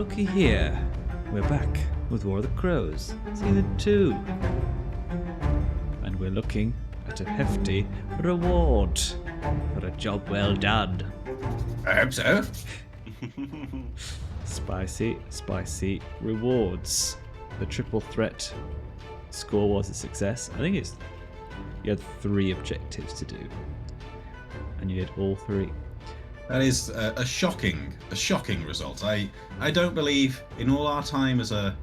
looky here. We're back with War of the Crows, Season 2. And we're looking at a hefty reward for a job well done. I hope so. Spicy rewards. The triple threat score was a success. I think you had 3 objectives to do, and you did all 3. That is a shocking result. I don't believe in all our time as a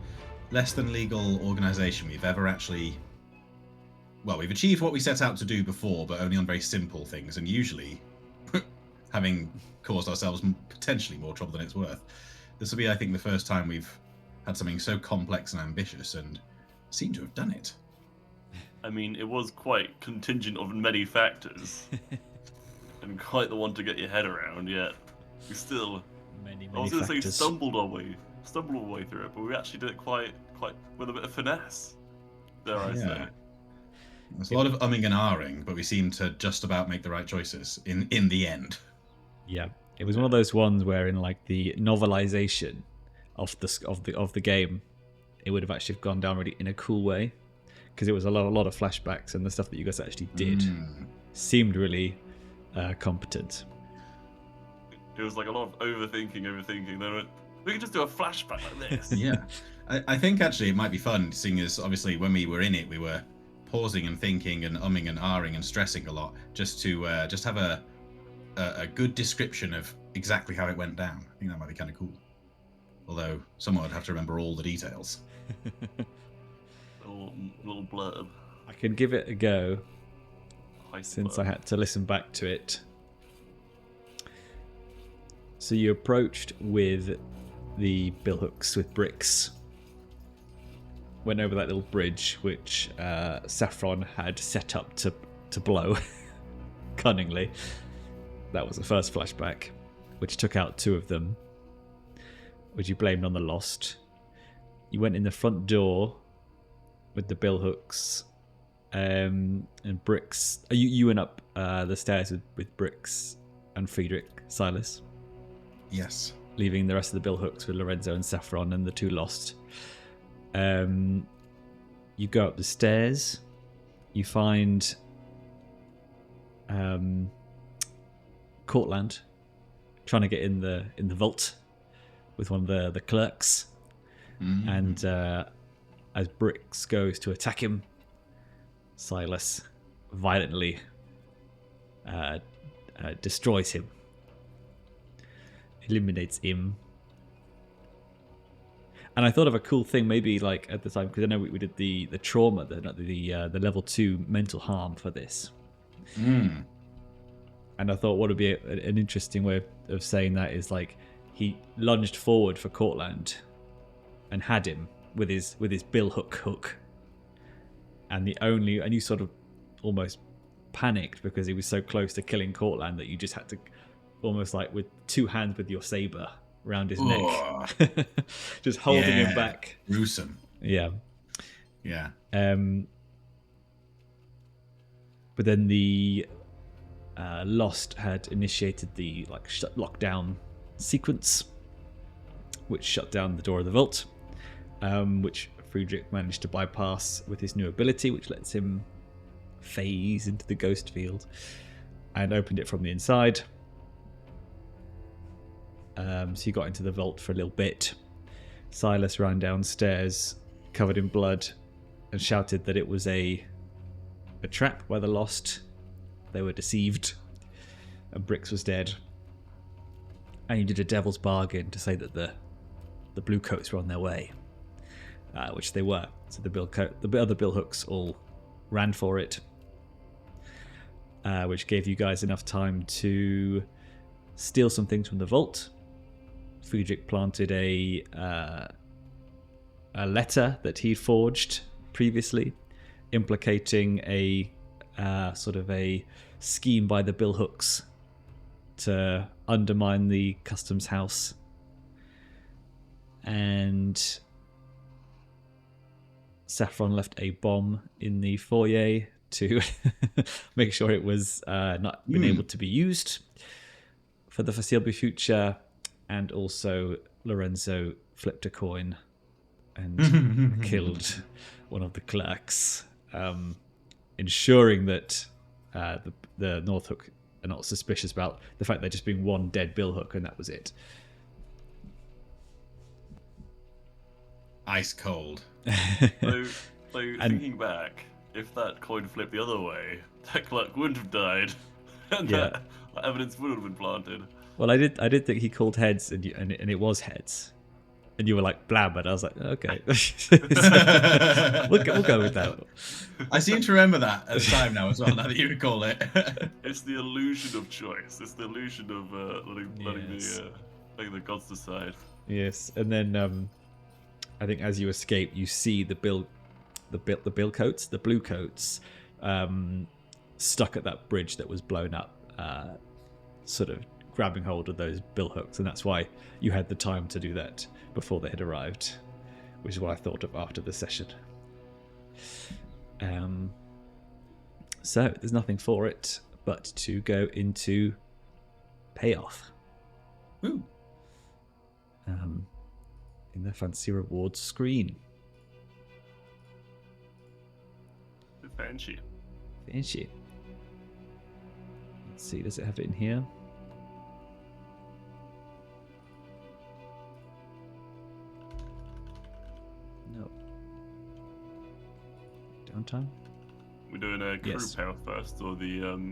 less than legal organisation we've ever actually. Well, we've achieved what we set out to do before, but only on very simple things, and usually having caused ourselves potentially more trouble than it's worth. This will be, I think, the first time we've had something so complex and ambitious, and seem to have done it. I mean, it was quite contingent of many factors, and quite the one to get your head around. Yet we still, Many I was going to say, factors. stumbled our way through it, but we actually did it quite with a bit of finesse. Dare I say? There's a lot of umming and ahhing, but we seem to just about make the right choices in the end. Yeah, it was one of those ones where, in like the novelization of the game, it would have actually gone down really in a cool way, because it was a lot of flashbacks, and the stuff that you guys actually did seemed really competent. It was like a lot of overthinking. Then we could just do a flashback like this. Yeah, I think actually it might be fun, seeing as obviously when we were in it, we were pausing and thinking and umming and ahhing and stressing a lot, just to just have a good description of exactly how it went down. I think that might be kind of cool. Although someone would have to remember all the details. little blurb. I could give it a go, since Blurb. I had to listen back to it. So you approached with the billhooks with bricks, went over that little bridge which Saffron had set up to blow cunningly. That was the first flashback, which took out 2 of them, which you blamed on the Lost. You went in the front door with the billhooks and bricks. You went up the stairs with bricks and Friedrich, Silas. Yes. Leaving the rest of the billhooks with Lorenzo and Saffron and the 2 Lost. You go up the stairs. You find Cortland trying to get in the vault with one of the clerks, and as Bricks goes to attack him, Silas violently destroys him, eliminates him. And I thought of a cool thing, maybe like at the time, because I know we did the trauma, the level 2 mental harm for this. And I thought what would be an interesting way of saying that is like he lunged forward for Cortland and had him with his billhook, and you sort of almost panicked because he was so close to killing Cortland that you just had to almost like with 2 hands with your saber around his neck, just holding him back. Gruesome. Yeah. But then the Lost had initiated the lockdown sequence, which shut down the door of the vault, which Friedrich managed to bypass with his new ability, which lets him phase into the ghost field, and opened it from the inside. So you got into the vault for a little bit. Silas ran downstairs, covered in blood, and shouted that it was a trap by the Lost. They were deceived, and Bricks was dead. And you did a devil's bargain to say that the blue coats were on their way, which they were. So the other billhooks all ran for it, which gave you guys enough time to steal some things from the vault. Friedrich planted a letter that he forged previously, implicating a sort of a scheme by the billhooks to undermine the customs house, and Saffron left a bomb in the foyer to make sure it was not been able to be used for the foreseeable future. And also Lorenzo flipped a coin and killed one of the clerks, ensuring that the Northhook are not suspicious about the fact there just being one dead billhook, and that was it. Ice cold. So thinking back, if that coin flipped the other way, that clerk wouldn't have died, and that evidence would have been planted. Well, I did think he called heads, and it was heads, and you were like blab, and I was like, okay, we'll go with that. I seem to remember that at the time now as well. Now that you recall it, It's the illusion of choice. It's the illusion of letting the gods decide. Yes, and then I think as you escape, you see the blue coats, stuck at that bridge that was blown up, sort of grabbing hold of those billhooks, and that's why you had the time to do that before they had arrived, which is what I thought of after the session. So there's nothing for it but to go into Payoff. Woo. In the fancy rewards screen. Fancy. Let's see, does it have it in here? No. Downtime? We're doing a crew Yes. payoff first, or the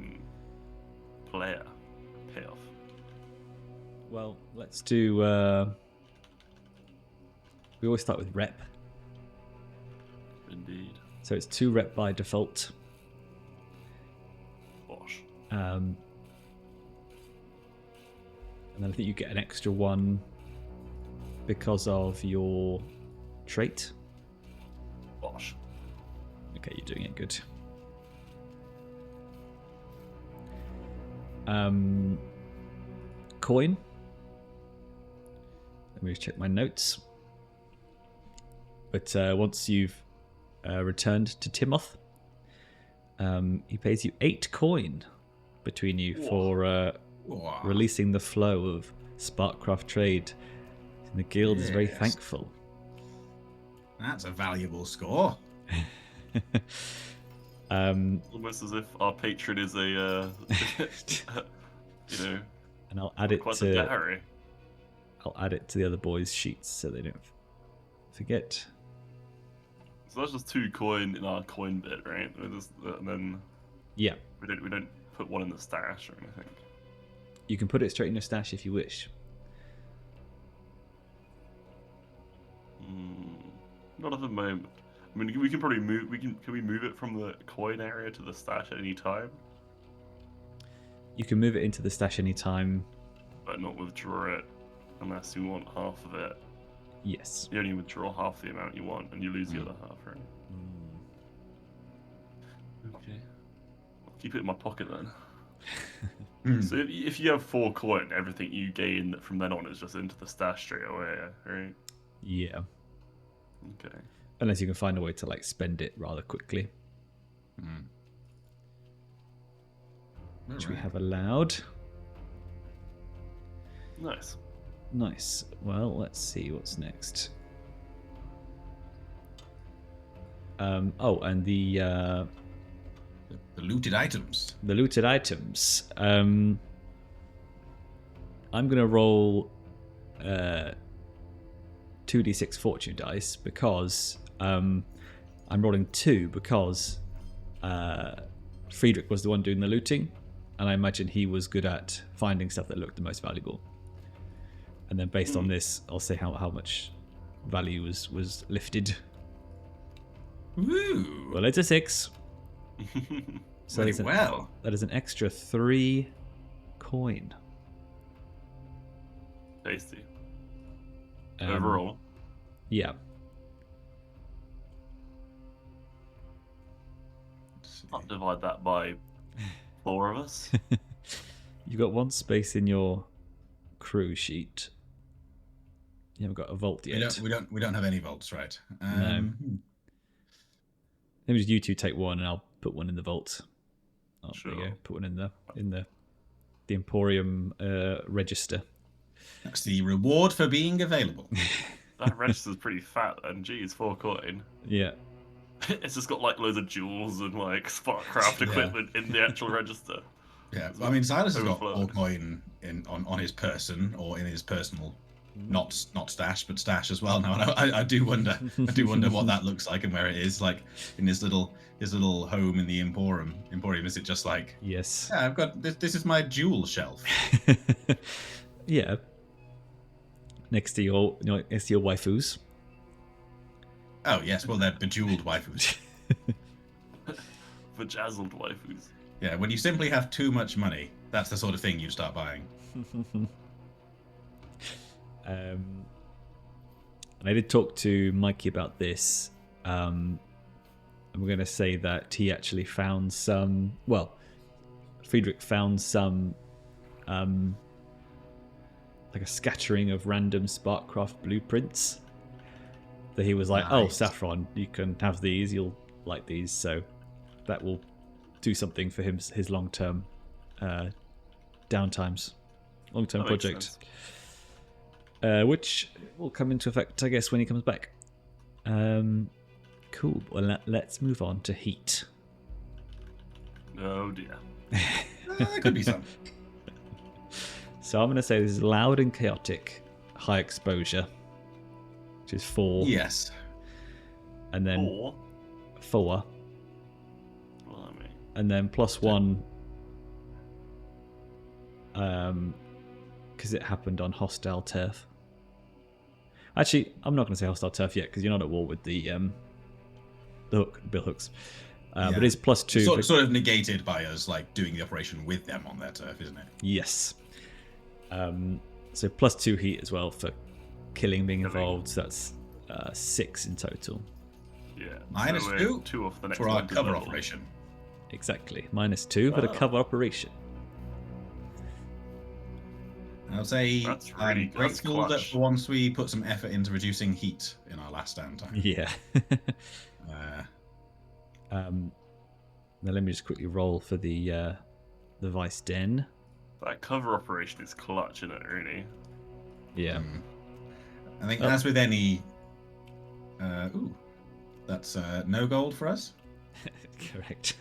player payoff? Well, let's do... we always start with rep. Indeed. So it's 2 rep by default. Bosh. And then I think you get an extra 1 because of your trait. Bosh. Okay, you're doing it good. Coin. Let me just check my notes. But once you've returned to Timoth, he pays you 8 coin between you for releasing the flow of Sparkcraft trade. And the guild is very thankful. That's a valuable score. Almost as if our patron is a, and I'll add it quite to a dowry. I'll add it to the other boys' sheets so they don't forget. So that's just 2 coin in our coin bit, right? And then Yeah, we don't put 1 in the stash or anything. you can put it straight in your stash if you wish. Not at the moment. I mean, we can probably move. Can we move it from the coin area to the stash at any time, You can move it into the stash anytime. but not withdraw it unless you want half of it. Yes. You only withdraw half the amount you want, and you lose the other half, right? Okay. I'll keep it in my pocket then. So if you have 4 coin, everything you gain from then on is just into the stash straight away, right? Yeah. Okay. Unless you can find a way to like spend it rather quickly, which we have allowed. Nice. Nice. Well, let's see what's next. Oh, and the looted items. The looted items. I'm gonna roll 2d6 fortune dice because I'm rolling 2 because Friedrich was the one doing the looting, and I imagine he was good at finding stuff that looked the most valuable. And then based on this, I'll say how much value was lifted. Woo! Well, it's a 6. So Very there's well. that is an extra 3 coin. Tasty. Overall. Yeah. I'll divide that by 4 of us. You've got 1 space in your crew sheet. You haven't got a vault yet. We don't have any vaults, right? No. Maybe just you 2 take 1, and I'll put 1 in the vault. Oh, Sure. There you go. Put 1 in the Emporium register. That's the reward for being available. That register's pretty fat then. Geez, 4 coin. Yeah. It's just got like loads of jewels and like Sparkcraft Yeah. equipment in the actual register. Yeah, I mean, Silas has got 4 Overflowing. coin on his person or in his personal, not stash, but stash as well. Now, I do wonder what that looks like and where it is, like in his little home in the Emporium. Is it just like, Yes. yeah, I've got this is my jewel shelf. Yeah. Next to your waifus. Oh yes, well they're bejeweled waifus. Bejazzled waifus. Yeah, when you simply have too much money, that's the sort of thing you start buying. And I did talk to Mikey about this. And we're going to say that he actually found some. Well, Friedrich found some, like a scattering of random Sparkcraft blueprints. That he was like, "Oh, Nice. Saffron, you can have these. You'll like these." So that will do something for his long-term downtimes, long-term That makes project, sense. which will come into effect, I guess, when he comes back. Cool. Well, let's move on to heat. Oh dear. There could be some. So I'm going to say this is loud and chaotic, high exposure, which is 4, Yes. and then 4, Blimey. and then +1, because it happened on hostile turf. Actually, I'm not going to say hostile turf yet because you're not at war with the bill hooks. But it's +2. Sort of negated by us like doing the operation with them on their turf, isn't it? Yes. So +2 heat as well for killing being Killing. involved. So that's 6 in total. Yeah. -2 2 off the next for our one. cover operation. Exactly. -2 for the Wow. cover operation. I'll say That's really I'm good. That's grateful that clutch. for once we put some effort into reducing heat in our last downtime. Yeah. Now let me just quickly roll for the Vice Den. That cover operation is clutch, isn't it, really? Yeah. I think Oh. as with any... that's no gold for us, Correct.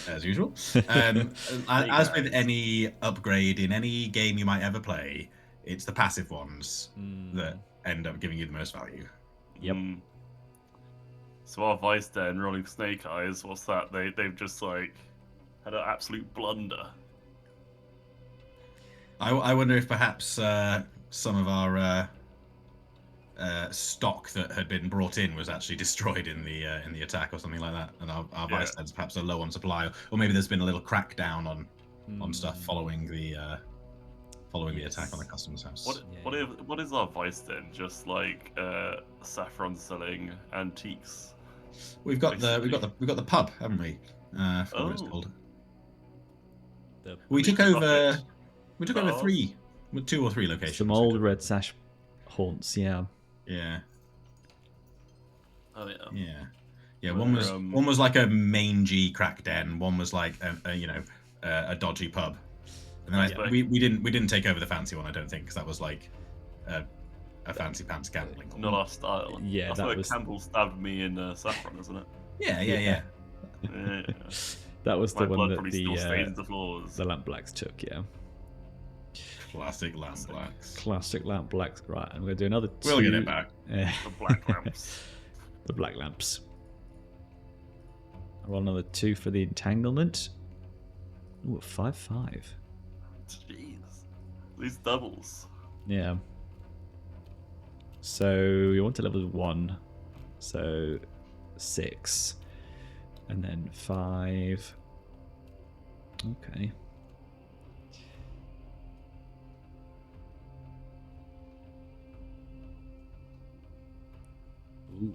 as usual. you As go. with any upgrade in any game you might ever play, it's the passive ones that end up giving you the most value. Yep. So our Vice Den rolling Snake Eyes, what's that? They've just like had an absolute blunder. I wonder if perhaps some of our stock that had been brought in was actually destroyed in the attack or something like that, and our Vice Dens perhaps are low on supply, or maybe there's been a little crackdown on stuff following the attack on the customer's house. What is our Vice Den? Just like Saffron selling antiques. We've got the pub, haven't we? I forgot what it's Oh. called. The- We took Leaky over. Bucket. We took over Oh. 2 or 3 locations. Some old Red Sash haunts, yeah. Yeah, Oh yeah. yeah, yeah. Where, One was like a mangy crack den. One was like a dodgy pub. And then Yeah. we didn't take over the fancy one, I don't think, because that was like a fancy pants gambling hall. Not our style. Yeah, That's that where was- Campbell stabbed me in Saffron, isn't it? Yeah. Yeah. That was My the one blood that probably still the stains the floors. Lamp Blacks took, yeah. Classic lamp blacks. Classic Lamp Blacks. Right, I'm going to do another 2. We'll get it back. The black lamps. The Black Lamps. I roll another 2 for the entanglement. Ooh, 5/5. Jeez. These doubles. Yeah. So you want to level 1. So 6. And then 5. Okay. Ooh.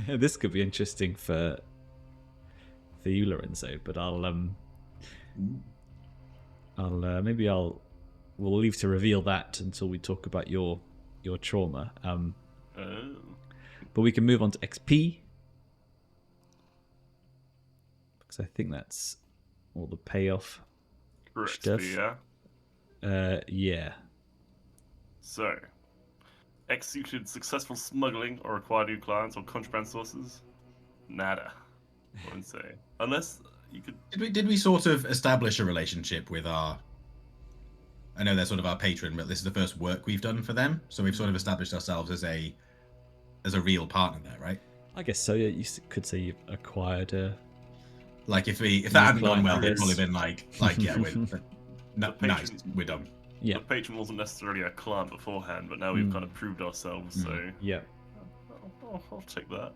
This could be interesting for you, Lorenzo, but we'll leave to reveal that until we talk about your trauma. Oh. But we can move on to XP because I think that's all the payoff Correct, stuff. yeah. Yeah. So, executed successful smuggling or acquired new clients or contraband sources? Nada. I wouldn't say. Unless you could. Did we sort of establish a relationship with our? I know they're sort of our patron, but this is the first work we've done for them, so we've sort of established ourselves as a real partner there, right? I guess so. Yeah, you could say you've acquired a. Like if that hadn't gone well, client they'd probably been like yeah, nice, we're done. Yeah. The patron wasn't necessarily a client beforehand, but now we've kind of proved ourselves. So Yeah. I'll take that.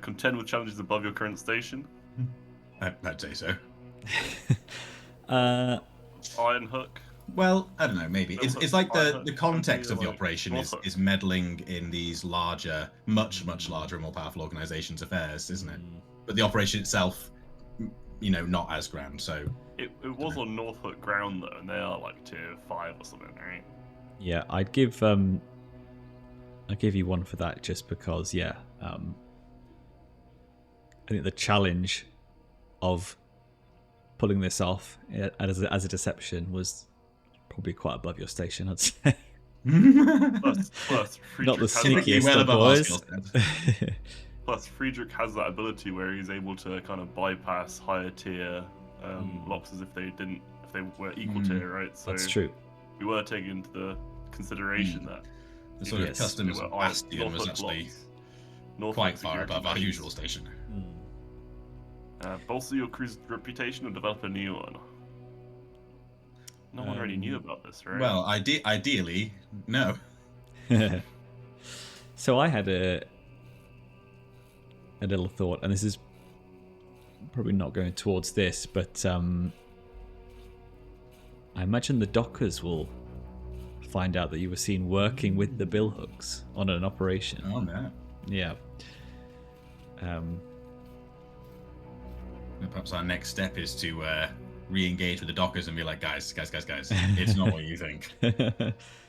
Contend with challenges above your current station. I'd say so. Iron Hook. Well, I don't know. Maybe it's like the context of the like operation Norfolk. is meddling in these larger, much larger and more powerful organisations' affairs, isn't it? But the operation itself, not as grand. So it was on Norfolk ground though, and they are like tier 5 or something, right? Yeah, I'd give you one for that just because. Yeah, I think the challenge of pulling this off as a deception was probably quite above your station, I'd say. Plus Friedrich Not the has sneakiest well of above our boys. skill Plus, Friedrich has that ability where he's able to kind of bypass higher tier locks as if they were equal tier, right? So That's true. we were taking into the consideration that The sort Yes. of customs they were bastion was Norfolk actually blocks. Norfolk quite far security above our base. usual station. Bolster your crew's reputation or develop a new one. No one already knew about this, right? Well, ideally, no. So I had a little thought, and this is probably not going towards this, but I imagine the dockers will find out that you were seen working with the billhooks on an operation. Oh no. Yeah. Perhaps our next step is to re-engage with the dockers and be like, guys, it's not what you think.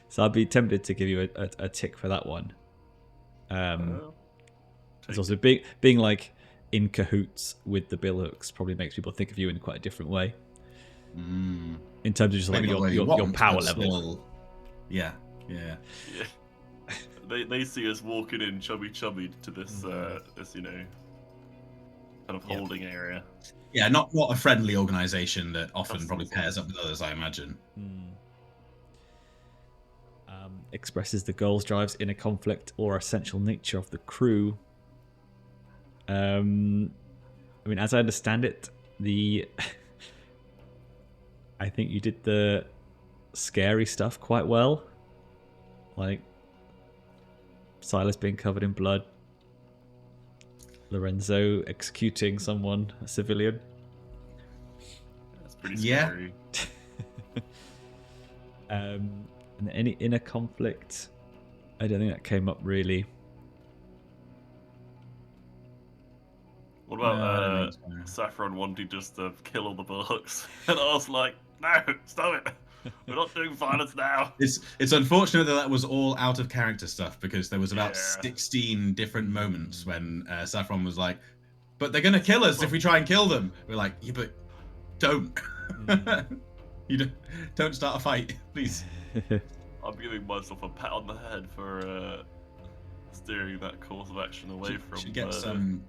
So I'd be tempted to give you a tick for that one. It's also being like in cahoots with the billhooks probably makes people think of you in quite a different way. In terms of just like Maybe your want, power but level. still- Yeah. They see us walking in chubby to this kind of holding area. Yeah, not a friendly organisation that often probably pairs up with others, I imagine. Expresses the goals, drives, inner conflict, or essential nature of the crew. I mean, as I understand it, I think you did the scary stuff quite well. Like Silas being covered in blood, Lorenzo executing someone, a civilian. That's pretty scary. And any inner conflict, I don't think that came up really. What about No, I don't think so. Saffron wanting just to kill all the billhooks? And I was like, no, stop it. We're not doing violence now. It's unfortunate that was all out of character stuff because there was about Yeah. 16 different moments when Saffron was like, but they're going to kill us if we try and kill them. We're like, yeah, but don't. Don't start a fight, please. I'm giving myself a pat on the head for steering that course of action away from Should get some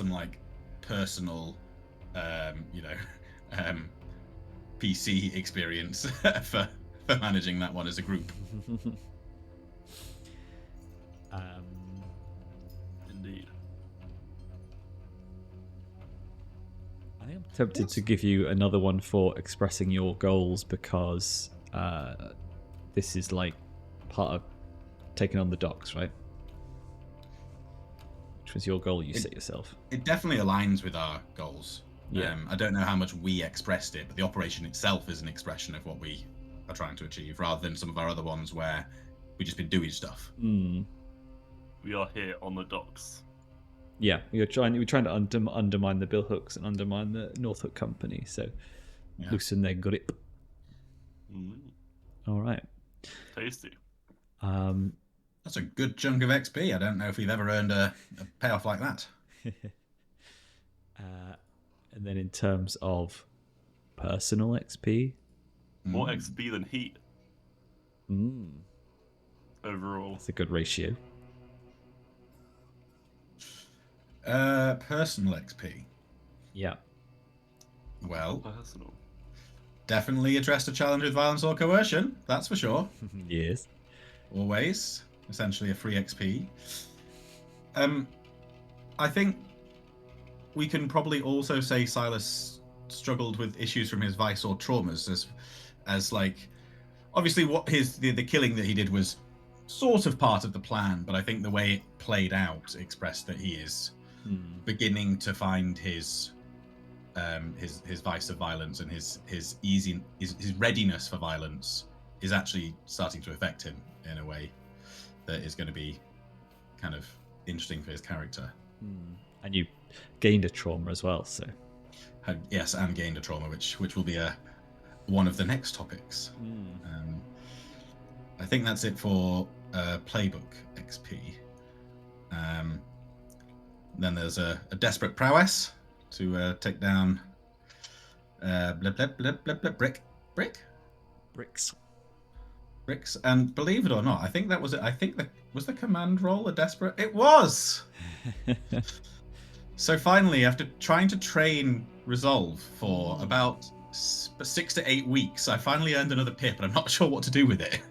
like personal, PC experience for managing that one as a group. Indeed. I think I'm tempted to give you another one for expressing your goals because this is like part of taking on the docks, right? Which was your goal you set yourself. It definitely aligns with our goals. Yeah. I don't know how much we expressed it, but the operation itself is an expression of what we are trying to achieve, rather than some of our other ones where we've just been doing stuff. We are here on the docks. Yeah, you're trying to undermine the billhooks and undermine the Norfolk company, so loosen their grip. All right. Tasty. That's a good chunk of XP. I don't know if we've ever earned a payoff like that. And then in terms of personal XP, More XP than heat. overall. That's a good ratio. Personal XP. Yeah. Well, Personal. definitely addressed a challenge with violence or coercion. That's for sure. Yes. Always. Essentially a free XP. I think we can probably also say Silas struggled with issues from his vice or traumas as like obviously what the killing that he did was sort of part of the plan, but I think the way it played out expressed that he is beginning to find his vice of violence and his readiness for violence is actually starting to affect him in a way that is going to be kind of interesting for his character. And you gained a trauma as well, so Yes, and gained a trauma, which will be one of the next topics. I think that's it for playbook XP. Then there's a desperate prowess to take down bricks. And believe it or not, I think that was it. I think that was the command roll a desperate. It was. So finally, after trying to train resolve for about 6 to 8 weeks, I finally earned another pip, and I'm not sure what to do with it.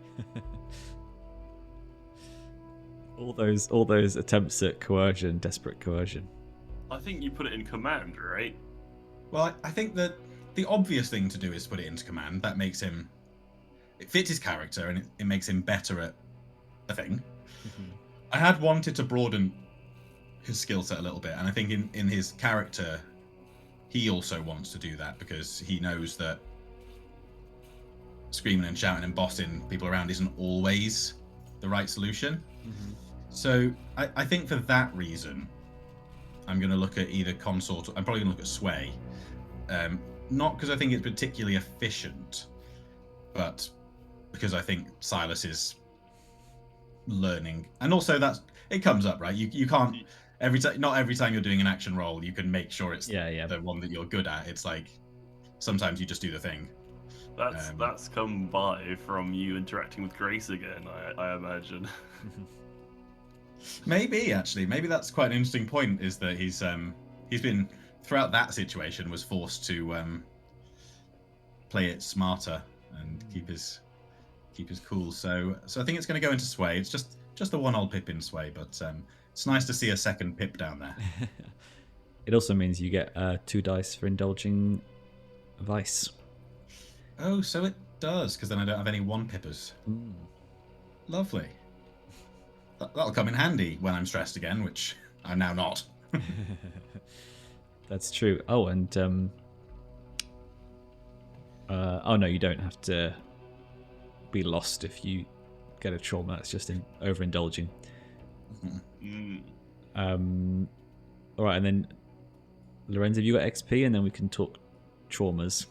all those attempts at coercion, desperate coercion. I think you put it in command, right? Well, I think that the obvious thing to do is put it into command. That makes him... It fits his character, and it makes him better at a thing. I had wanted to broaden his skill set a little bit, and I think in his character, he also wants to do that because he knows that screaming and shouting and bossing people around isn't always the right solution. So I think for that reason, I'm going to look at either consort. I'm probably going to look at sway. Not because I think it's particularly efficient, but because I think Silas is learning, and also it comes up, right? You can't not every time you're doing an action roll you can make sure it's the one that you're good at. It's like sometimes you just do the thing. That's come by from you interacting with Grace again, I imagine. Maybe that's quite an interesting point, is that he's been throughout that situation was forced to play it smarter and keep his cool. So I think it's going to go into sway. It's just the one old pip in sway, but it's nice to see a second pip down there. It also means you get 2 dice for indulging vice. Oh, so it does, because then I don't have any 1-pippers. Lovely. That'll come in handy when I'm stressed again, which I'm now not. That's true. Oh, and oh no, you don't have to be lost if you get a trauma. It's just overindulging. All right, and then Lorenzo, have you got XP, and then we can talk traumas.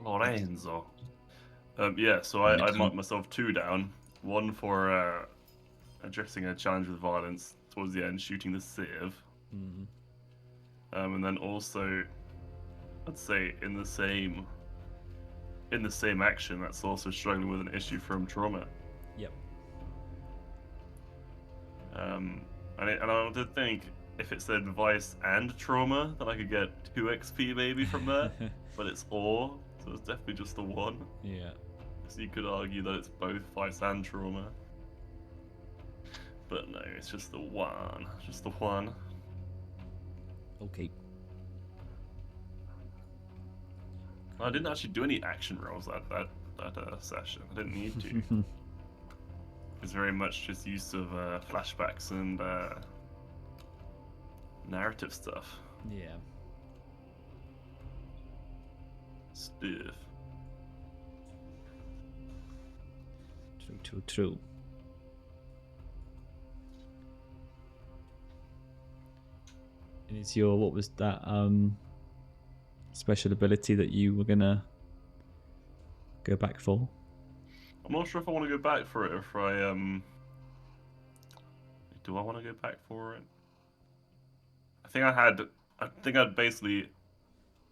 Lorenzo. Yeah, so I marked myself 2 down. 1 for addressing a challenge with violence towards the end, shooting the sieve. And then also, I'd say in the same action, that's also struggling with an issue from trauma. Yep. And I did think if it said vice and trauma, then I could get 2 XP maybe from that. But it's or, so it's definitely just the 1. Yeah. So you could argue that it's both vice and trauma. But no, it's just the 1. Just the 1. Okay. I didn't actually do any action rolls that session. I didn't need to. It's very much just use of flashbacks and narrative stuff. Yeah. Stuff. True. And it's your, what was that special ability that you were gonna go back for? I'm not sure if I want to go back for it, or if I do I want to go back for it? I think I'd basically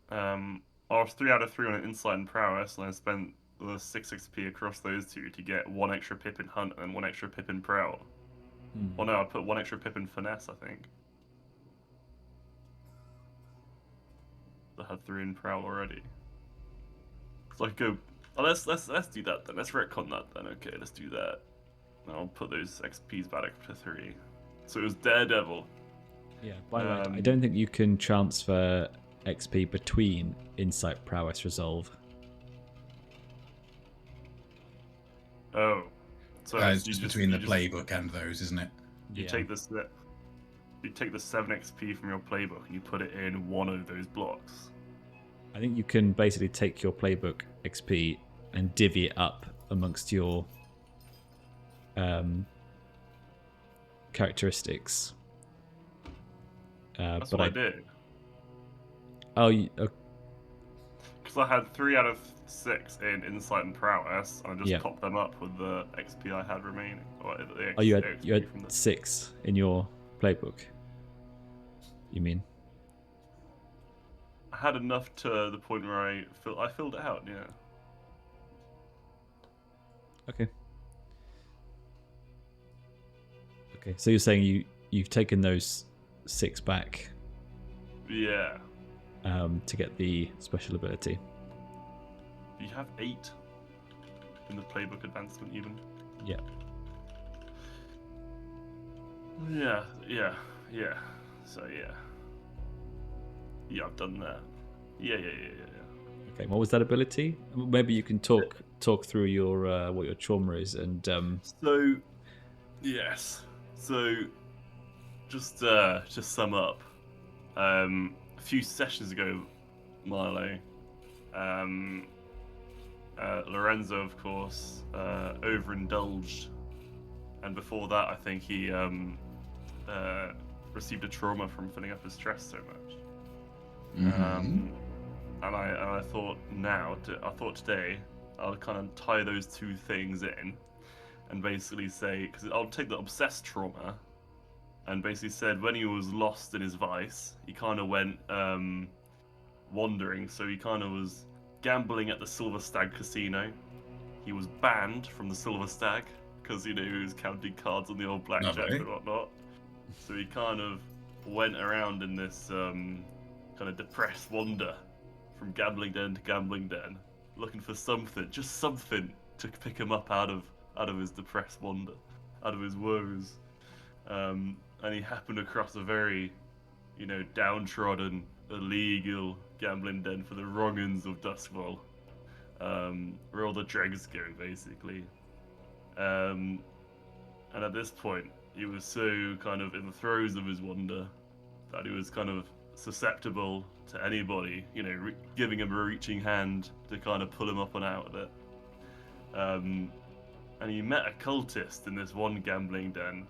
I was 3 out of 3 on an insight and prowess, and I spent the 6 XP across those two to get 1 extra pip in Hunt and 1 extra pip in Prowl. Well, no, I put 1 extra pip in Finesse, I think. I had 3 in Prowl already. So I could go. Oh, let's do that then. Let's retcon that then. Okay, let's do that. And I'll put those XPs back up to 3. So it was Daredevil. Yeah. By the way, I don't think you can transfer XP between Insight, Prowess, Resolve. Oh, so it's just between the playbook and those, isn't it? You take this. You take the 7 XP from your playbook and you put it in one of those blocks. I think you can basically take your playbook XP and divvy it up amongst your characteristics. That's what I did. Oh, because I had 3 out of 6 in Insight and Prowess, and I just topped them up with the XP I had remaining. You had 6 in your playbook. You mean? I had enough to the point where I filled it out. Yeah. Okay. Okay, so you're saying you've taken those 6 back. Yeah. To get the special ability. You have 8 in the playbook advancement, even. Yeah. Yeah. So yeah, I've done that. Yeah. Okay, what was that ability? Maybe you can talk through your what your trauma is and. So, yes. So, just to sum up, a few sessions ago, Milo, Lorenzo, of course, overindulged, and before that, I think he received a trauma from filling up his stress so much. And I thought today I'll kind of tie those 2 things in, and basically say, because I'll take the obsessed trauma, and basically said when he was lost in his vice, he kind of went wandering. So he kind of was gambling at the Silver Stag Casino. He was banned from the Silver Stag because he was counting cards on the old blackjack and whatnot. So he kind of went around in this kind of depressed wander from gambling den to gambling den, looking for something to pick him up out of his depressed wander, out of his woes. And he happened across a very, downtrodden, illegal gambling den for the wrong'uns of Duskwall, where all the dregs go, basically. And at this point, he was so kind of in the throes of his wonder that he was kind of susceptible to anybody, giving him a reaching hand to kind of pull him up and out of it. And he met a cultist in this one gambling den,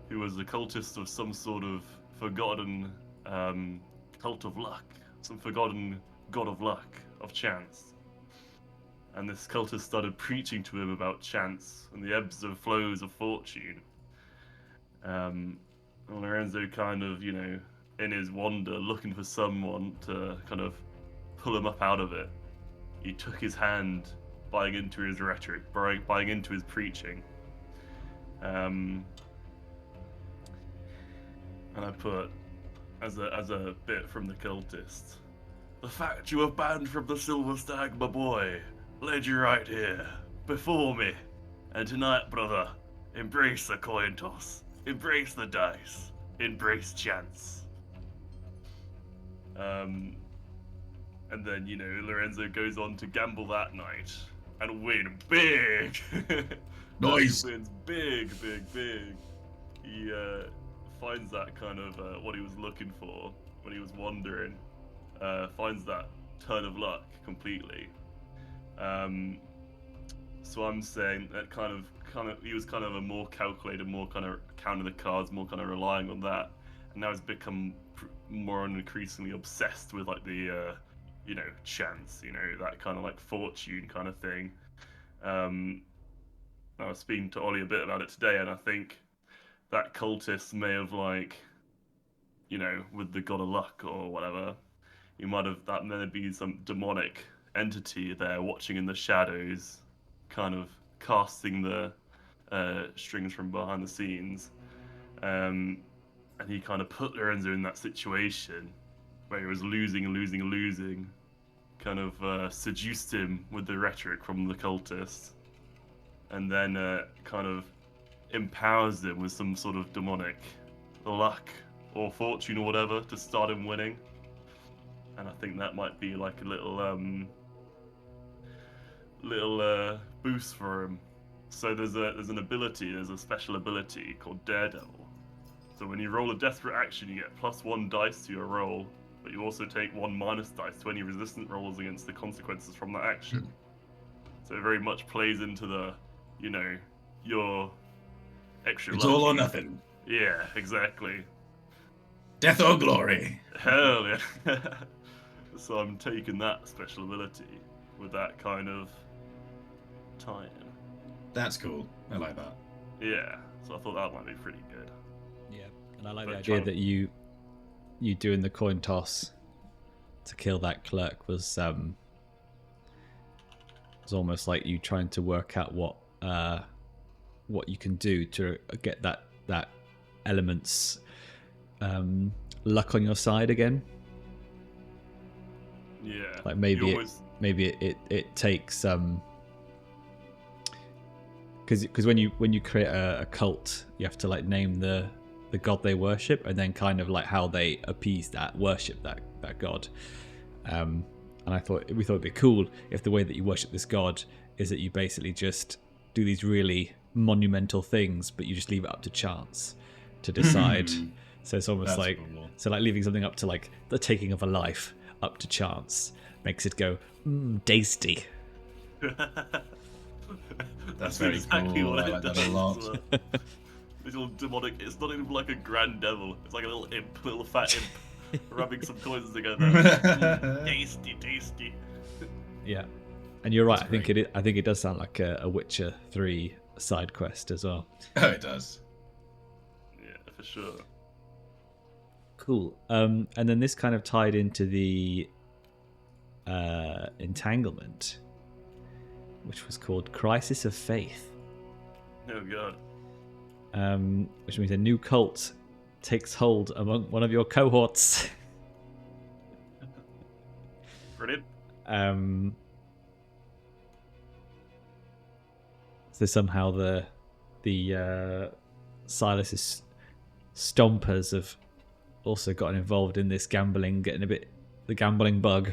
who was a cultist of some sort of forgotten cult of luck, some forgotten god of luck, of chance. And this cultist started preaching to him about chance and the ebbs and flows of fortune. And Lorenzo kind of, in his wander, looking for someone to kind of pull him up out of it, he took his hand, buying into his rhetoric, buying into his preaching. And I put, as a bit from the cultist, the fact you were banned from the Silver Stag, my boy, led you right here, before me. And tonight, brother, embrace the coin toss, embrace the dice, embrace chance. And then, Lorenzo goes on to gamble that night and win big. Nice. He wins big. He finds that kind of what he was looking for when he was wandering. Finds that turn of luck completely. So I'm saying that kind of he was kind of a more calculated, more kind of counting the cards, more kind of relying on that, and now he's become more and increasingly obsessed with like the chance, that kind of like fortune kind of thing. I was speaking to Olly a bit about it today, and I think that cultist may have with the god of luck or whatever, that may be some demonic entity there watching in the shadows, kind of casting the strings from behind the scenes. And he kind of put Lorenzo in that situation where he was losing, kind of seduced him with the rhetoric from the cultist, and then kind of empowers him with some sort of demonic luck or fortune or whatever to start him winning. And I think that might be like a little boost for him. So there's a special ability called Daredevil. So when you roll a desperate action, you get +1 dice to your roll, but you also take 1 minus dice to any resistant rolls against the consequences from that action. So it very much plays into the, your extra It's lucky. all or nothing. Yeah, exactly. Death or glory. Hell yeah. So I'm taking that special ability with that kind of tie-in. That's cool. I like that. Yeah, so I thought that might be pretty good. Yeah, and I like the idea that you doing the coin toss to kill that clerk was almost like you trying to work out what you can do to get that element's luck on your side again. Yeah, like maybe it takes because when you create a cult, you have to like name the god they worship, and then kind of like how they appease worship that god. And we thought it'd be cool if the way that you worship this god is that you basically just do these really monumental things, but you just leave it up to chance to decide. So it's almost like leaving something up to like the taking of a life up to chance makes it go tasty. That's very exactly cool. what I like that a lot. Little demonic. It's not even like a grand devil. It's like a little imp, little fat imp, rubbing some coins together. Tasty. Yeah, and you're right. I think it does sound like a Witcher 3 side quest as well. Oh, it does. Yeah, for sure. Cool. And then this kind of tied into the entanglement, which was called Crisis of Faith. Oh god. Which means a new cult takes hold among one of your cohorts. Brilliant. So somehow the Silas's stompers have also gotten involved in this gambling, getting the gambling bug.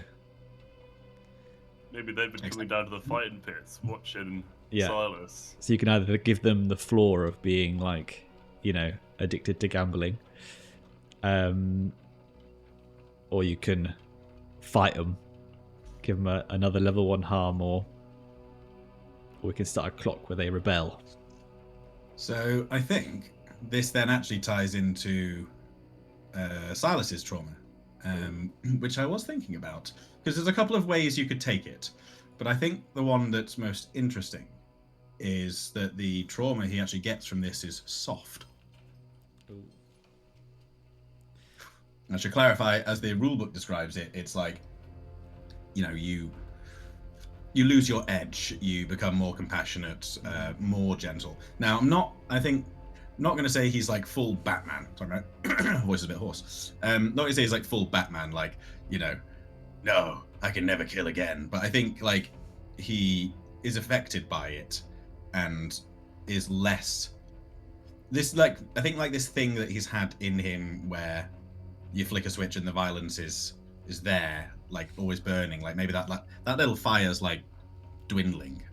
Maybe they've been coming down to the fighting pits, watching Silas. So you can either give them the floor of being like, addicted to gambling, or you can fight them, give them another level 1 harm, or we can start a clock where they rebel. So I think this then actually ties into Silas's trauma, which I was thinking about, because there's a couple of ways you could take it, but I think the one that's most interesting is that the trauma he actually gets from this is soft. Ooh. I should clarify, as the rulebook describes it, it's like, you lose your edge, you become more compassionate, more gentle. Now, I'm not going to say he's like full Batman. Sorry, my voice is a bit hoarse. Not going to say he's like full Batman, like, no, I can never kill again. But I think like he is affected by it and is less this like I think like this thing that he's had in him where you flick a switch and the violence is there, like always burning. Like maybe that little fire's like dwindling.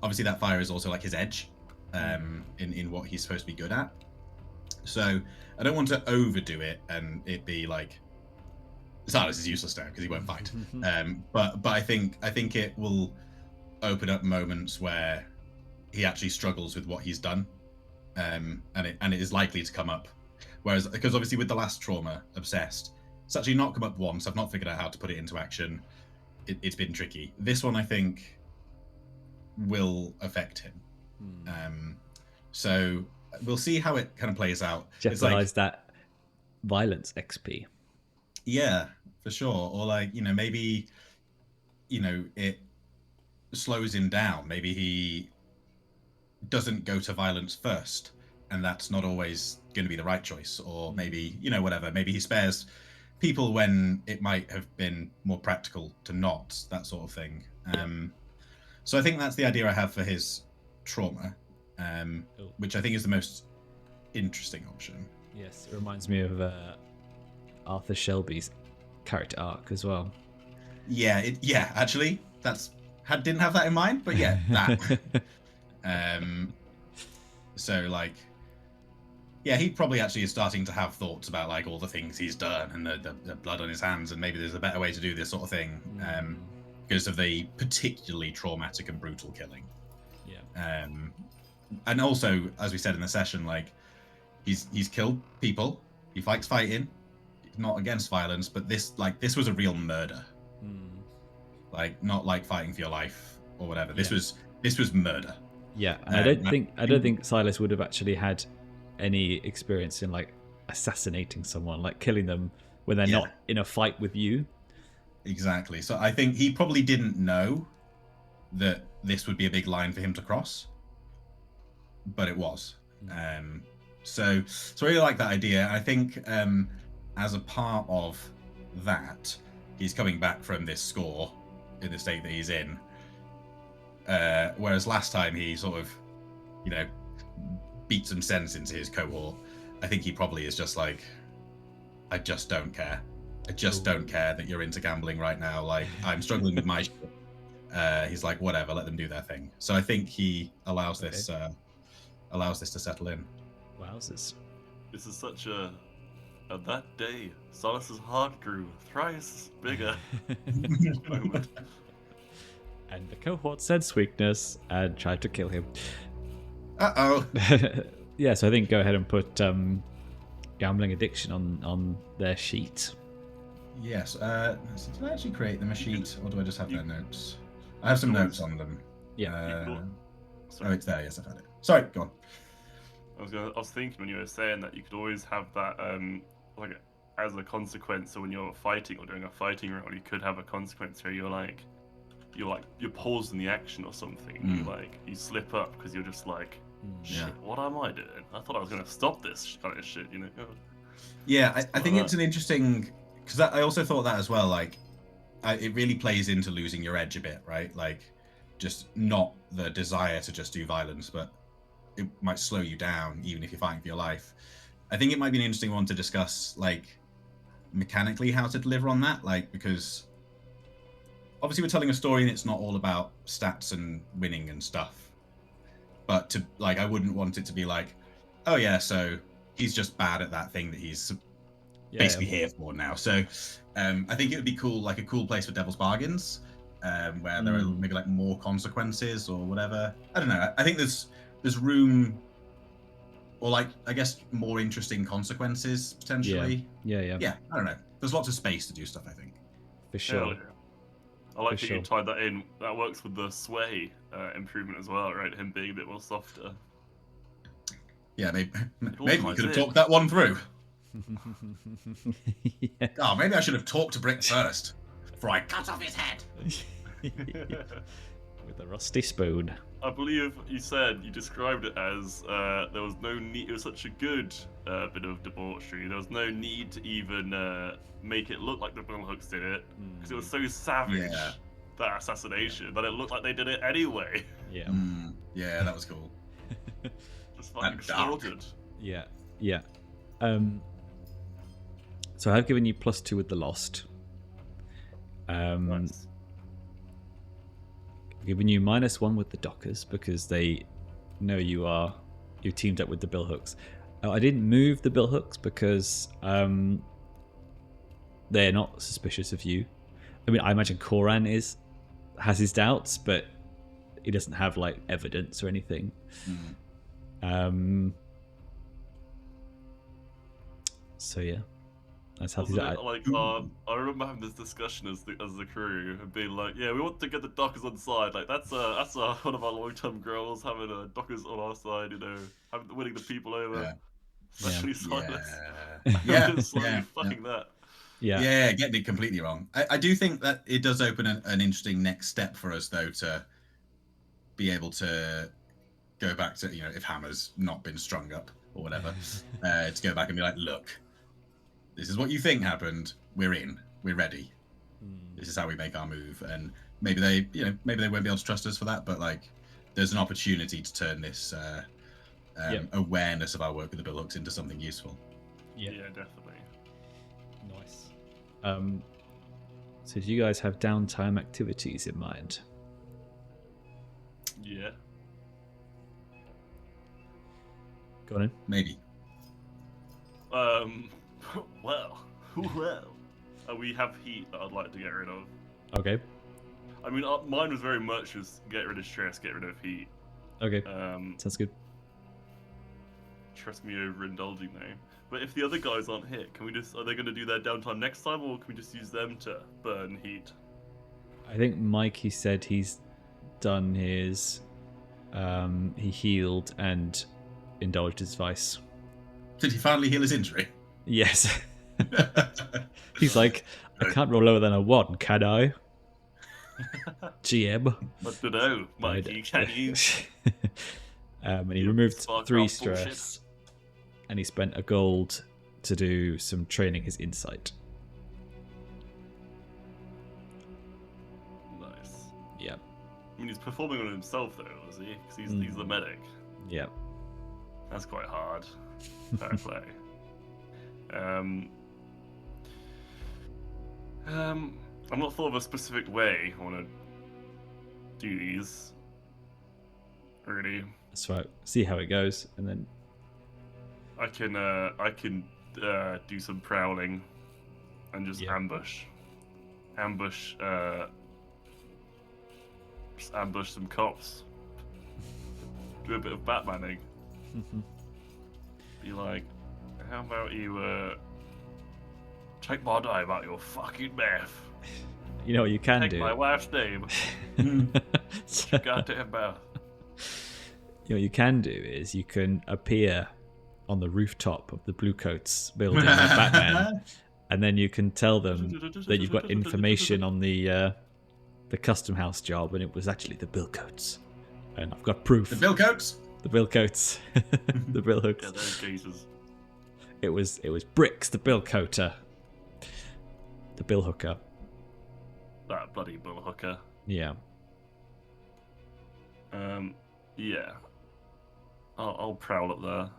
Obviously that fire is also like his edge in what he's supposed to be good at. So I don't want to overdo it and it be like Silas is useless now because he won't fight. But I think it will open up moments where he actually struggles with what he's done, and it is likely to come up. Whereas, because obviously with the last trauma, Obsessed, it's actually not come up once. I've not figured out how to put it into action. It's been tricky. This one, I think, will affect him. So we'll see how it kind of plays out. Jeopardize that violence XP. Yeah, for sure. Or like, maybe it slows him down. Maybe he doesn't go to violence first, and that's not always going to be the right choice. Or maybe, whatever. Maybe he spares people when it might have been more practical to not, that sort of thing. So I think that's the idea I have for his trauma, which I think is the most interesting option. Yes, it reminds me of Arthur Shelby's character arc as well. Yeah, actually, didn't have that in mind, but yeah, that. So like, yeah, he probably actually is starting to have thoughts about like all the things he's done and the blood on his hands, and maybe there's a better way to do this sort of thing, because of the particularly traumatic and brutal killing. Yeah. And also, as we said in the session, like he's killed people. He likes fighting. He's not against violence, but this was a real murder. Like, not like fighting for your life or whatever. This was murder. Yeah, and I don't think Silas would have actually had any experience in like assassinating someone, like killing them when they're not in a fight with you. Exactly. So I think he probably didn't know that this would be a big line for him to cross, but it was. So I really like that idea. I think as a part of that, he's coming back from this score in the state that he's in. Whereas last time he sort of, beat some sense into his cohort. I think he probably is just like, I just don't care. I just don't care that you're into gambling right now. Like, I'm struggling with my shit. He's like, whatever, let them do their thing. So I think he allows this to settle in. Wowzers. This is such a that day, Silas's heart grew thrice bigger. Moment. And the cohort sensed weakness and tried to kill him. Uh-oh. Yeah, so I think go ahead and put gambling addiction on their sheet. Yes. Did I actually create them a sheet, or do I just have their notes? I have some notes on them. Yeah. Oh, it's there. Yes, I found it. Sorry, go on. I was thinking when you were saying that you could always have that like as a consequence. So when you're fighting or doing a fighting round, you could have a consequence where you're paused in the action or something. You slip up because you're just like, shit, what am I doing? I thought I was going to stop this kind of shit, Yeah, I think it's an interesting, because I also thought that as well. Like, it really plays into losing your edge a bit, right? Like, just not the desire to just do violence, but it might slow you down even if you're fighting for your life. I think it might be an interesting one to discuss, like, mechanically how to deliver on that, like, because obviously we're telling a story and it's not all about stats and winning and stuff. But I wouldn't want it to be like, oh yeah, so he's just bad at that thing that he's basically here for now. So I think it would be cool, like a cool place for devil's bargains, where there are maybe like more consequences or whatever. I don't know. I think there's room, or like, I guess, more interesting consequences potentially. Yeah. I don't know. There's lots of space to do stuff, I think. For sure. Yeah. I like that you tied that in. That works with the sway improvement as well, right? Him being a bit more softer. Yeah, maybe you could have talked that one through. Yeah. Oh, maybe I should have talked to Brick first before I cut off his head. With a rusty spoon. I believe you described it as there was no need. It was such a good bit of debauchery. There was no need to even make it look like the Billhooks did it, because it was so savage, that assassination, that it looked like they did it anyway. Yeah. Yeah, that was cool. Just fucking slaughtered. Yeah. So I've given you +2 with the Lost. Nice. I've given you -1 with the Dockers because they know you teamed up with the Billhooks. I didn't move the Billhooks because they're not suspicious of you. I mean, I imagine Koran has his doubts, but he doesn't have like evidence or anything. So yeah, that's how these are. Like, I remember having this discussion as the crew and being like, yeah, we want to get the Dockers on side. Like, that's one of our long-term goals, having Dockers on our side. Winning the people over, especially Silas. Yeah. Fucking that. Yeah, getting it completely wrong. I do think that it does open an interesting next step for us, though, to be able to go back to, if Hammer's not been strung up or whatever, to go back and be like, look, this is what you think happened. We're in. We're ready. This is how we make our move. And maybe they won't be able to trust us for that, but like, there's an opportunity to turn this awareness of our work with the Billhooks into something useful. Yeah, definitely. Nice. So do you guys have downtime activities in mind? Yeah. Go on in. Maybe. Well. We have heat that I'd like to get rid of. Okay. I mean, mine was very much just get rid of stress, get rid of heat. Okay. Sounds good. Trust me over indulging though. But if the other guys aren't hit, are they going to do their downtime next time, or can we just use them to burn heat? I think Mikey said he's done his. He healed and indulged his vice. Did he finally heal his injury? Yes. He's like, I can't roll lower than a 1, can I? GM. I don't know, Mikey, can you? And he removed 3 stress. Bullshit. And he spent a gold to do some training his insight. Nice. Yeah. I mean, he's performing on himself though, is he? Because he's the medic. Yeah. That's quite hard. Fair play. I've not thought of a specific way I want to do these. Really. That's right. See how it goes, and then I can do some prowling and just ambush some cops. Do a bit of Batmaning. Be like, how about you take my name out your fucking mouth? You know what you can take do? My wife's name. Goddamn mouth. You know what you can do is you can appear on the rooftop of the Bluecoats building like Batman, and then you can tell them that you've got information on the custom house job, and it was actually the Billcoats, and I've got proof. The Billcoats. The Billcoats. The Billhooks. Yeah, those geezers. It was Bricks, the Billcoater. The Billhooker. That bloody Billhooker. Yeah. Yeah. I'll prowl up there.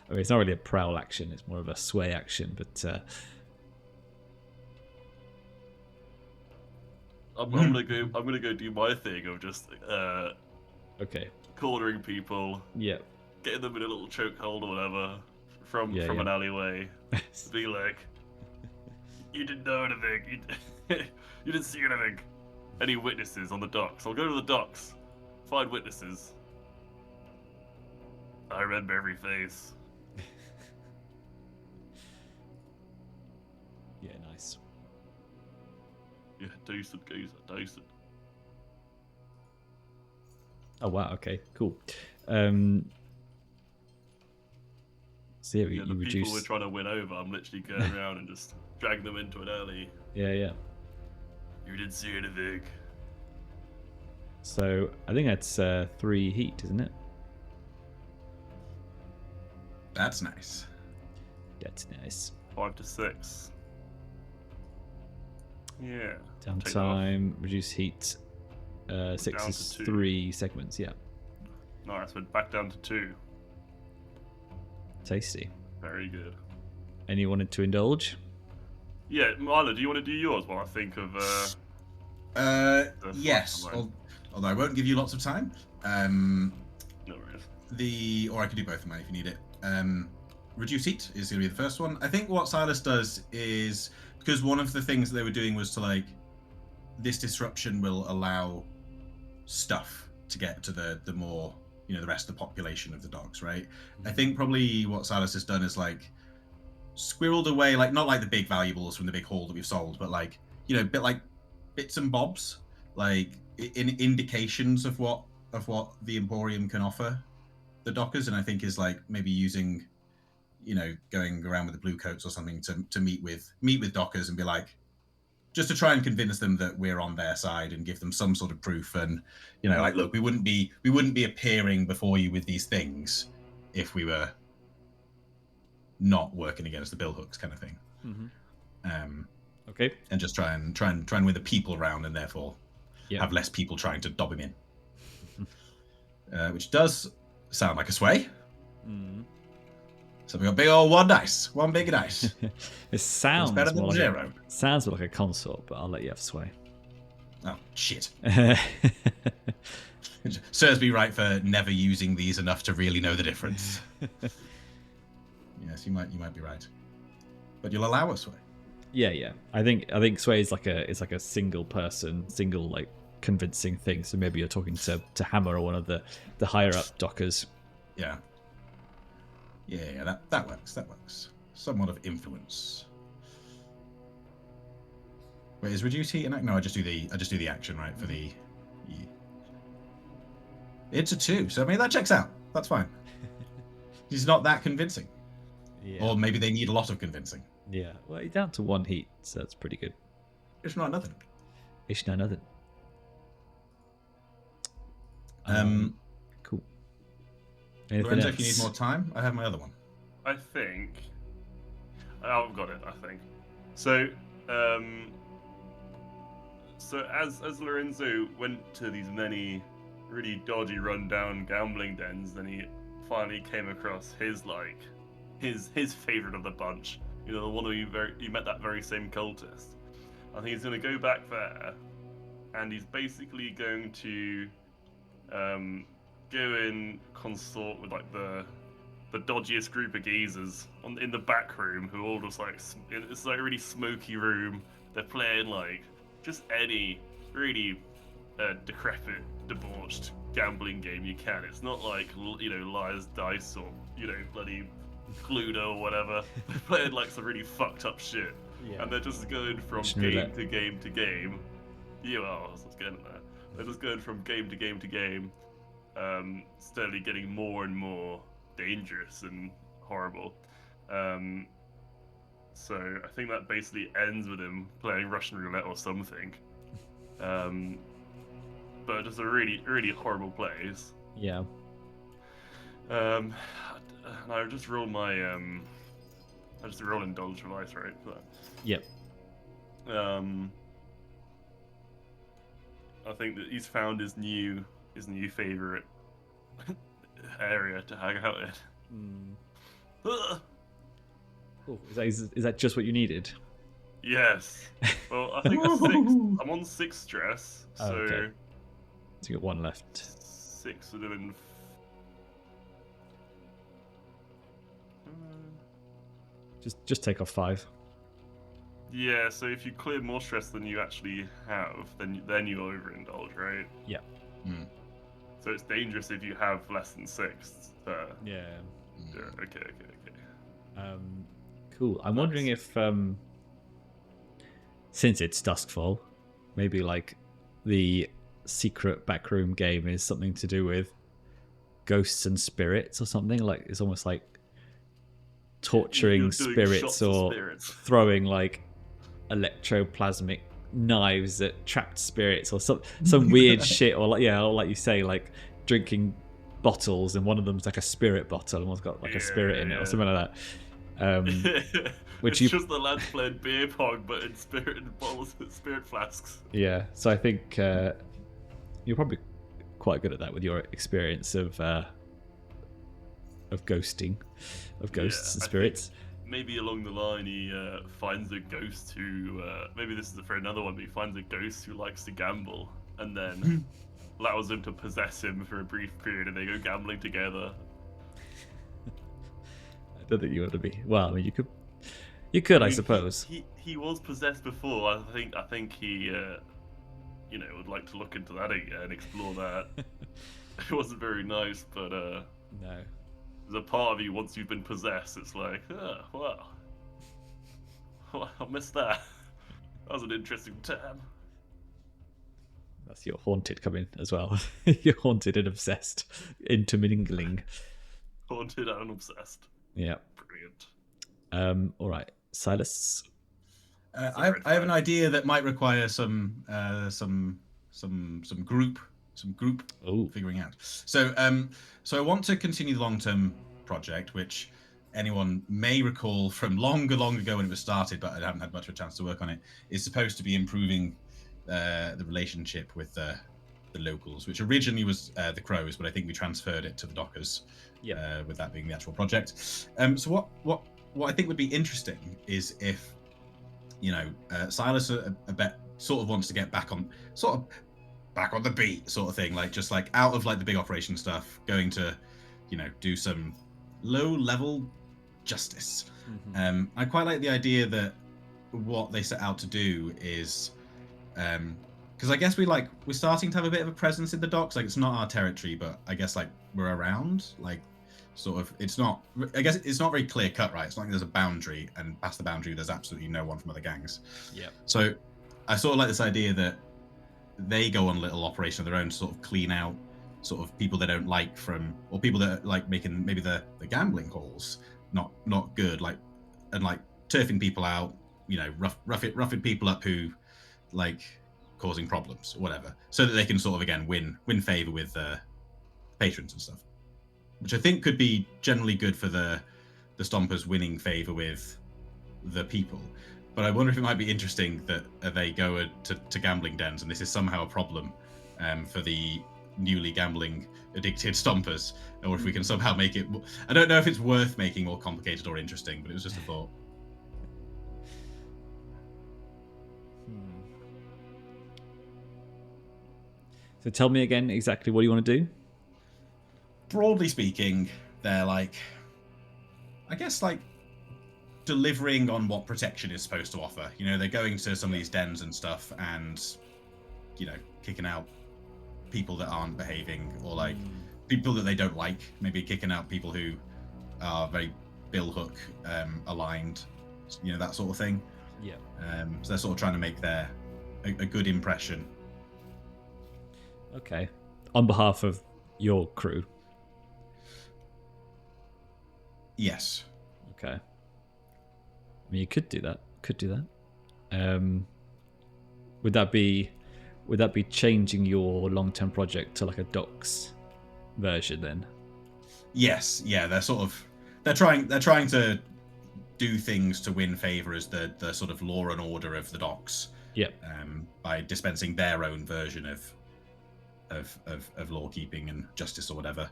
I mean, it's not really a prowl action; it's more of a sway action. But I'm gonna go do my thing of just okay, cornering people. Yeah. Getting them in a little chokehold or whatever from an alleyway. Be like, you didn't know anything. You didn't see anything. Any witnesses on the docks? I'll go to the docks. Find witnesses. I remember every face. Yeah, nice. Yeah, decent geezer, decent. Oh wow, okay, cool. So yeah, you the reduce. People we're trying to win over, I'm literally going around and just dragging them into an alley. Yeah. You didn't see anything. So I think that's 3 heat, isn't it? That's nice. That's nice. 5 to 6. Yeah. Downtime, reduce heat. 6 down is to 2. 3 segments. Yeah. Nice. Went back down to 2. Tasty. Very good. And you wanted to indulge? Yeah, Milo, do you want to do yours while I think of yes. Although I won't give you lots of time. No worries. Or I could do both of mine if you need it. Reduce heat is going to be the first one. I think what Silas does is, because one of the things they were doing was to like, this disruption will allow stuff to get to the more, the rest of the population of the dogs, right? I think probably what Silas has done is like squirreled away, like not like the big valuables from the big haul that we've sold, but like, bit like bits and bobs, like in indications of what the Emporium can offer the dockers, and I think is like maybe using going around with the blue coats or something to meet with dockers and be like, just to try and convince them that we're on their side and give them some sort of proof. And like, look, we wouldn't be appearing before you with these things if we were not working against the billhooks, kind of thing. Okay. And just try and win the people round, and therefore have less people trying to dob him in. Which does sound like a sway. So we got big old one big dice. It sounds better than more like zero. Sounds more like a consort, but I'll let you have sway. Oh shit! Serves me right for never using these enough to really know the difference. Yes, you might be right, but you'll allow us sway. Yeah. I think sway is like a single person, like convincing thing. So maybe you're talking to Hammer or one of the higher up dockers. Yeah. Yeah, that works. That works. Somewhat of influence. Wait, is reduce heat and no? I just do the action, right? For the. It's a 2, so I mean that checks out. That's fine. He's not that convincing. Yeah. Or maybe they need a lot of convincing. Yeah. Well, you're down to 1 heat, so that's pretty good. It's not nothing. It's not nothing. Cool. Lorenzo, if you need more time, I have my other one. I think I've got it. I think so. So as Lorenzo went to these many really dodgy, rundown gambling dens, then he finally came across his favorite of the bunch. The one who you met that very same cultist. I think he's going to go back there, and he's basically going to go and consort with like the dodgiest group of geezers in the back room, who all just like, it's like a really smoky room. They're playing like just any really decrepit, debauched gambling game you can. It's not like Liar's Dice or bloody Cluedo or whatever. They're playing like some really fucked up shit, and they're just going from game to game to game. What's going on there? They're just going from game to game to game, steadily getting more and more dangerous and horrible. So I think that basically ends with him playing Russian roulette or something. But just a really, really horrible place. Yeah. And I just roll my I just roll indulge for ice, right? But, yep. I think that he's found his new favorite area to hang out in. Oh, is that just what you needed? Yes. Well, I think I'm on 6 stress, so. Oh, okay. So you got 1 left. 6 would have been. Just take off 5. Yeah. So if you clear more stress than you actually have, then you overindulge, right? Yeah. So it's dangerous if you have less than 6. Yeah. Okay. Cool. I'm wondering if, since it's Duskfall, maybe like the secret backroom game is something to do with ghosts and spirits or something. Like it's almost like torturing spirits or throwing like electroplasmic knives at trapped spirits or some weird shit, or like you say, like drinking bottles and one of them's like a spirit bottle and one's got like a spirit in it or something like that. Which it's just the lads playing beer pong, but in bottles, spirit flasks. Yeah, so I think you're probably quite good at that with your experience of ghosting, of ghosts and spirits. Maybe along the line he finds a ghost who maybe this is for another one, but he finds a ghost who likes to gamble and then allows him to possess him for a brief period, and they go gambling together. I don't think you ought to be. Well, I mean, you could, I suppose. He was possessed before. I think he, would like to look into that again, explore that. It wasn't very nice, but no. There's a part of you once you've been possessed. It's like, wow, I missed that. That was an interesting time. That's your haunted coming as well. You're haunted and obsessed, intermingling. Haunted and obsessed. Yeah. Brilliant. All right, Silas. I have an idea that might require some group figuring out. So I want to continue the long-term project, which anyone may recall from long ago when it was started, but I haven't had much of a chance to work on it. Is supposed to be improving the relationship with the locals, which originally was the Crows, but I think we transferred it to the Dockers. Yeah. With that being the actual project. So what I think would be interesting is if, Silas a bit sort of wants to get back on the beat sort of thing, like just like out of like the big operation stuff, going to, do some low level justice. Mm-hmm. I quite like the idea that what they set out to do is, because I guess we're starting to have a bit of a presence in the docks. Like it's not our territory, but I guess like we're around, like sort of. I guess it's not very clear cut, right? It's not like there's a boundary, and past the boundary there's absolutely no one from other gangs. Yeah. So I sort of like this idea that they go on a little operation of their own to sort of clean out sort of people they don't like or people that are like making maybe the gambling halls not good, like, and like turfing people out, roughing people up who like causing problems or whatever, so that they can sort of again win favor with patrons and stuff, which I think could be generally good for the Stompers winning favor with the people. But I wonder if it might be interesting that they go to gambling dens, and this is somehow a problem for the newly gambling addicted Stompers, or if we can somehow make it. I don't know if it's worth making more complicated or interesting, but it was just a thought. So tell me again exactly what you want to do. Broadly speaking, they're like, I guess like delivering on what protection is supposed to offer. They're going to some of these dens and stuff, and kicking out people that aren't behaving, or like people that they don't like, maybe kicking out people who are very bill hook aligned, that sort of thing. Yeah. So they're sort of trying to make a good impression. Okay. On behalf of your crew. Yes. Okay. I mean, you could do that. Would that be changing your long-term project to like a docs version then? Yes. Yeah. They're trying to do things to win favor as the sort of law and order of the docks. Yeah. By dispensing their own version of law keeping and justice or whatever.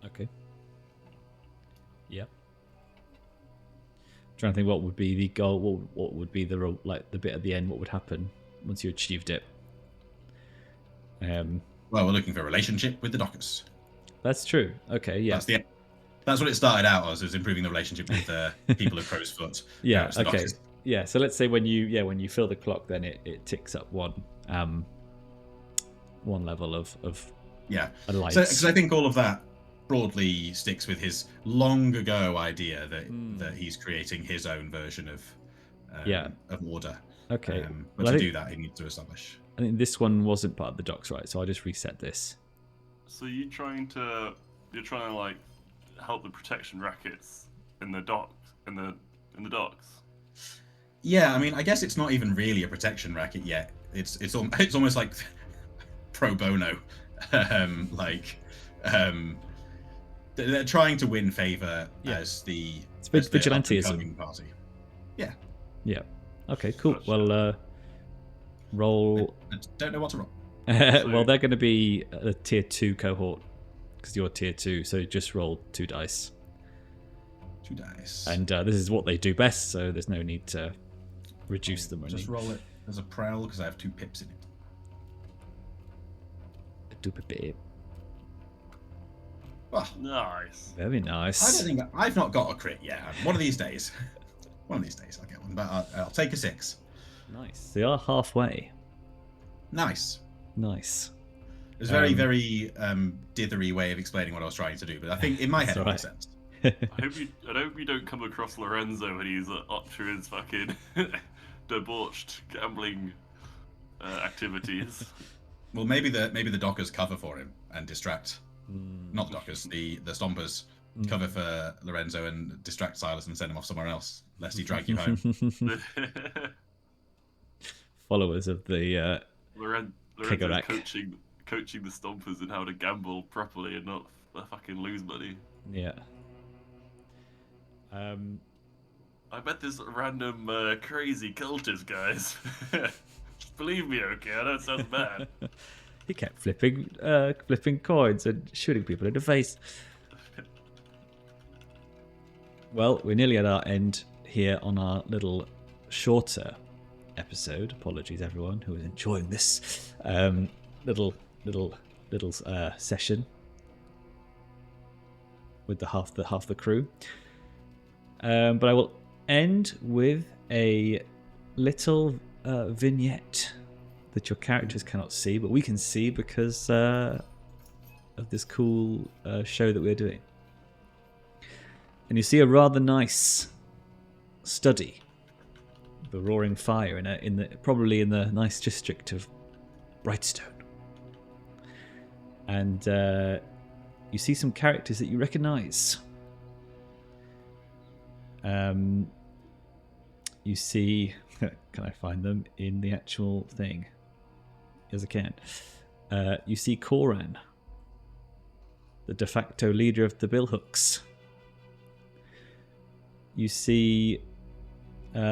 Okay. Yeah. Trying to think what would be the goal, what would be the bit at the end, what would happen once you achieved it. Well, we're looking for a relationship with the Dockers. That's true. Okay, yeah. That's what it started out as, was improving the relationship with the people of Crow's Foot. Yeah, okay. Dockers. Yeah, so let's say when you fill the clock, then it ticks up one level of alliance. So because I think all of that broadly sticks with his long ago idea that he's creating his own version of order. Okay. But to do that, he needs to establish. I think this one wasn't part of the docs, right? So I'll just reset this. So you're trying to like help the protection rackets in the docks in the docks. Yeah, I mean, I guess it's not even really a protection racket yet. It's almost like pro bono, they're trying to win favor as the vigilantism party. Yeah. Yeah. Okay. Cool. Gotcha. Well, roll. I don't know what to roll. Well, they're going to be a tier 2 cohort because you're tier 2. So just roll 2 dice. 2 dice. And this is what they do best, so there's no need to reduce them. Just roll it as a prowl because I have 2 pips in it. A duper pip. Oh, nice. Very nice. I don't think I've not got a crit yet. One of these days. I'll get one, but I'll take a 6. Nice. They are halfway. Nice. It's a very, very dithery way of explaining what I was trying to do, but I think in my head it makes sense. I hope you don't come across Lorenzo when he's up to his fucking debauched gambling activities. Well, maybe the Dockers cover for him and distract. Not the Dockers, the Stompers cover for Lorenzo and distract Silas and send him off somewhere else, lest he drag you home. Followers of the Lorenzo's coaching the Stompers in how to gamble properly and not fucking lose money. Yeah. I bet this random crazy cultist, guys. Just believe me, okay? I know it sounds bad. He kept flipping coins and shooting people in the face. Well, we're nearly at our end here on our little shorter episode. Apologies, everyone who is enjoying this little session with half the crew. But I will end with a little vignette that your characters cannot see, but we can see because of this cool show that we're doing. And you see a rather nice study, the roaring fire probably in the nice district of Brightstone. And you see some characters that you recognise. You see, can I find them in the actual thing? Yes, I can. You see Koran, the de facto leader of the Billhooks. You see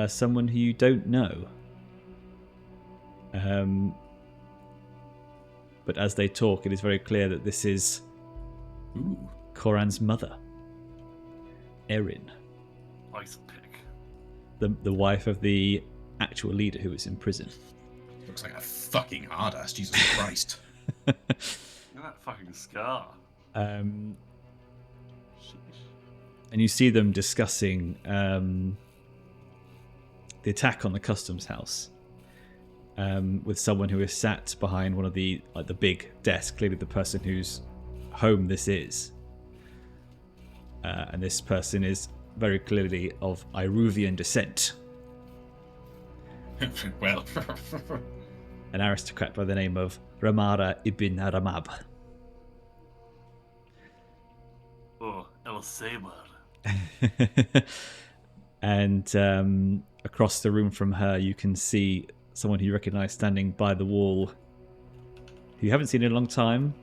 someone who you don't know. But as they talk, it is very clear that this is Koran's mother, Erin. Nice pick. The wife of the actual leader who is in prison. Looks like a fucking hard ass, Jesus Christ. Look at that fucking scar. And you see them discussing the attack on the customs house with someone who is sat behind one of the big desks, clearly the person whose home this is. And this person is very clearly of Iruvian descent. Well, an aristocrat by the name of Ramara ibn Ramab. Oh, El Saber. And across the room from her, you can see someone who you recognise standing by the wall, who you haven't seen in a long time.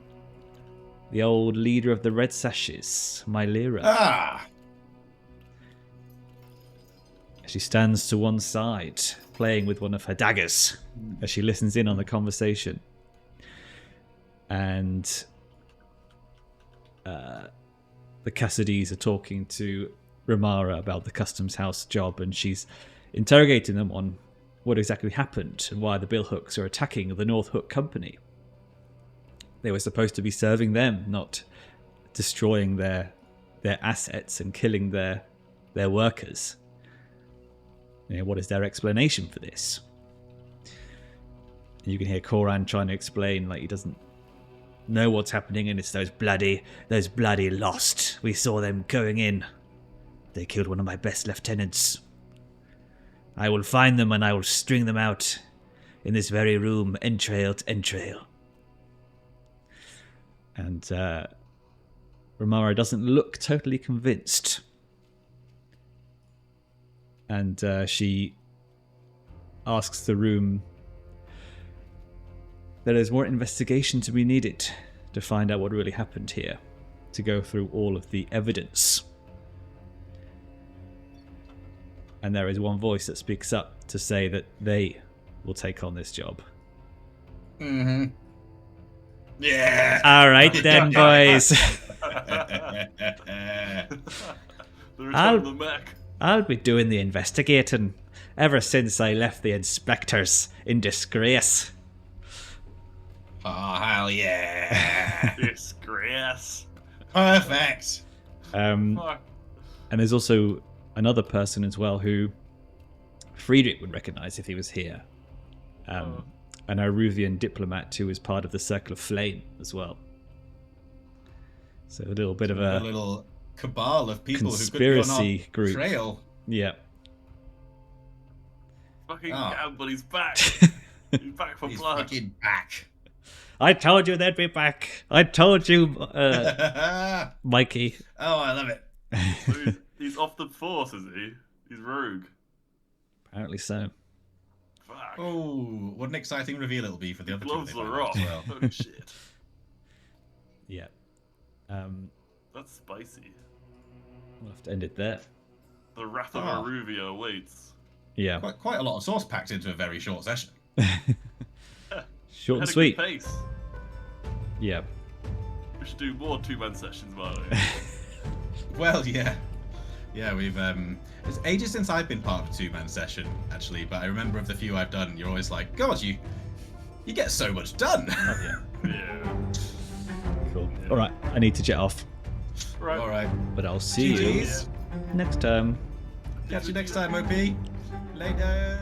The old leader of the Red Sashes, Milo. Ah! She stands to one side, playing with one of her daggers as she listens in on the conversation. And the Cassidys are talking to Ramara about the customs house job, and she's interrogating them on what exactly happened and why the Billhooks are attacking the North Hook Company. They were supposed to be serving them, not destroying their assets and killing their workers. You know, what is their explanation for this? And you can hear Koran trying to explain, like he doesn't know what's happening, and it's those bloody lost. We saw them going in. They killed one of my best lieutenants. I will find them and I will string them out in this very room, entrail to entrail. And Ramara doesn't look totally convinced. And she asks the room that there's more investigation to be needed to find out what really happened here, to go through all of the evidence. And there is one voice that speaks up to say that they will take on this job. Mm-hmm. Yeah. All right then, boys. I'll be doing the investigating ever since I left the inspectors in disgrace. Oh, hell yeah. Disgrace. Perfect. And there's also another person as well who Friedrich would recognise if he was here. An Iruvian diplomat who is part of the Circle of Flame as well. So a little bit of a little cabal of people conspiracy who could group. Trail. Yeah. Fucking Gamble, he's back. He's back for He's blood. fucking back. I told you they'd be back. I told you, Mikey. Oh, I love it. So he's off the force, is he? He's rogue. Apparently so. Fuck. Oh, what an exciting reveal it'll be for the other Gloves two. are off. Well. Holy shit. Yeah. That's spicy. We'll have to end it there. The wrath of Aruvia awaits. Yeah. Quite a lot of sauce packed into a very short session. Short and Had a sweet. good pace. Yeah. We should do more 2-man sessions, Milo. Well, yeah. Yeah, we've it's ages since I've been part of a 2-man session, actually, but I remember of the few I've done, you're always like, God, you get so much done. Oh, yeah. Yeah. Cool. All right. I need to jet off, Right. All right. but I'll see you GGs. next time. Catch you next time, OP. Later.